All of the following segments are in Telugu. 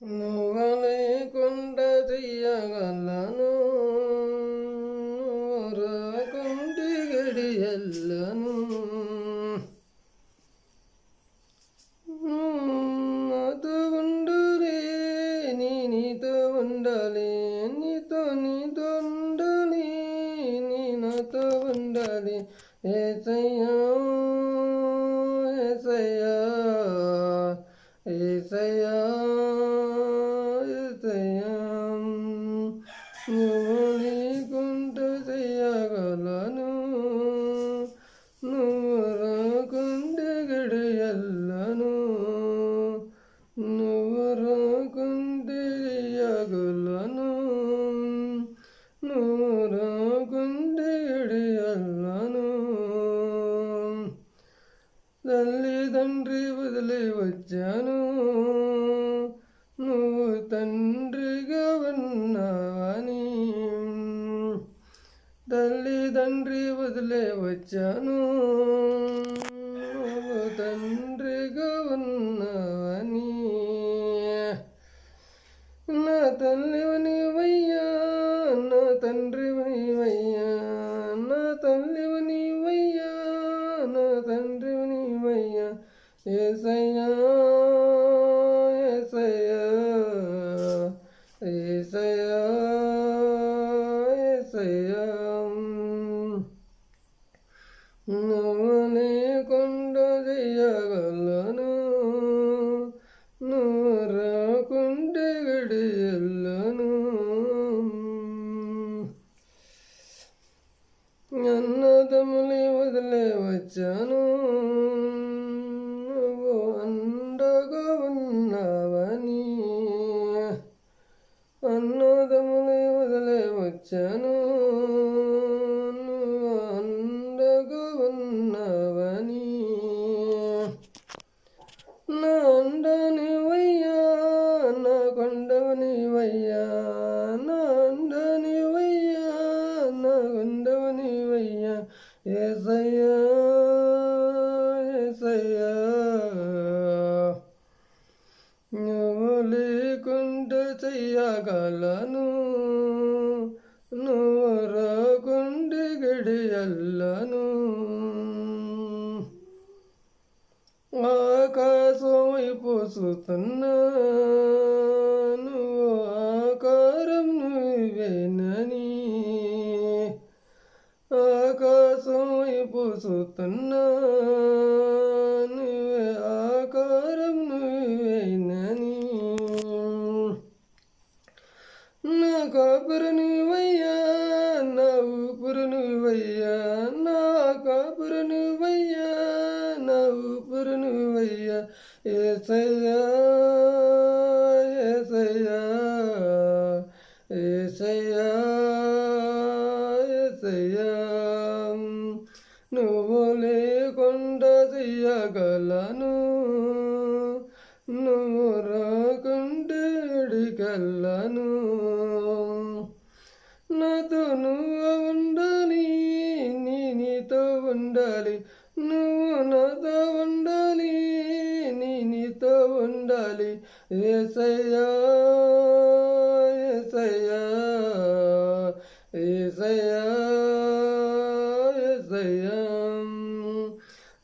నువ్వు లేకుండా చెయ్యగలను రాకుంటి గడియల్లను నాతో ఉండాలి నీతో ఉండాలి నీతో ఉండాలి నీ నాతో ఉండాలి యేసయ్యా యేసయ్యా యేసయ్యా యేసయ్యా నువ్వు లేకుండా చెయ్యగలను నువ్వు రాకుంటే గడియల్లను నువ్వు రాకుంటే చెయ్యగలను నువ్వు రాకుంటే గడియల్లను తల్లిదండ్రి వదిలి వచ్చాను నువ్వు తండ్రిగా ఉన్నావని తల్లిదండ్రి వదిలే వచ్చాను నువ్వు తండ్రిగా ఉన్నావని నా తల్లివి నీవయ్యా నా తండ్రివి నీవయ్యా నా తల్లివి నీవయ్యా నా తండ్రివి నీవయ్యా యేసయ్యా యేసయ్యా యేసయ్యా యేసయ్యా నువ్వు లేకుండా చెయ్యగలను నువ్వు రాకుంటే గడియల్లను అన్నదమ్ములి వదిలే వచ్చాను నువ్వు అండగా ఉన్నావని అన్నదమ్ములి వదిలే వచ్చాను నువ్వు అండగా ఉన్నావని నా అండనివయ్యా నా కొండవనివయ్యా నా అండనివయ్యా నా కొండవనివయ్యా యేసయ్యా యేసయ్యా నువ్వు లేకుండా చెయ్యగలను నువ్వు రాకుంటే గడియల్లను ఆకాశం వైపు చూస్తున్నా నువ్వు ఆకారం నువ్వేనని ఆకాశం వైపు చూస్తున్నా నువ్వే ఆకారం నువ్వేనని నా కాపురు నువ్వయ్యా నా ఊపిరి నువ్వయ్యా నా కాపురు నువ్వయ్యా నా ఊపిరి నువ్వయ్యా యేసయ్యా యేసయ్యా యేసయ్యా యేసయ్యా నువ్వు లేకుండా చెయ్యగలను నువ్వు రాకుంటే గడియల్లను నాతో నువ్వు ఉండాలి నీతో ఉండాలి నువ్వు నాతో ఉండాలి నీతో ఉండాలి యేసయ్యా యేసయ్యా యేసయ్యా యేసయ్యా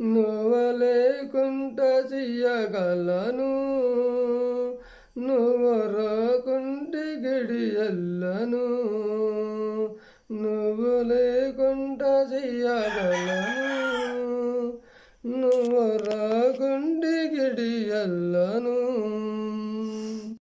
నువ్వు లేకుండా చెయ్యగలను నువ్వు రాకుంటే గడియల్లను నువ్వు లేకుండా చెయ్యగలను నువ్వు రాకుంటే గడియల్లను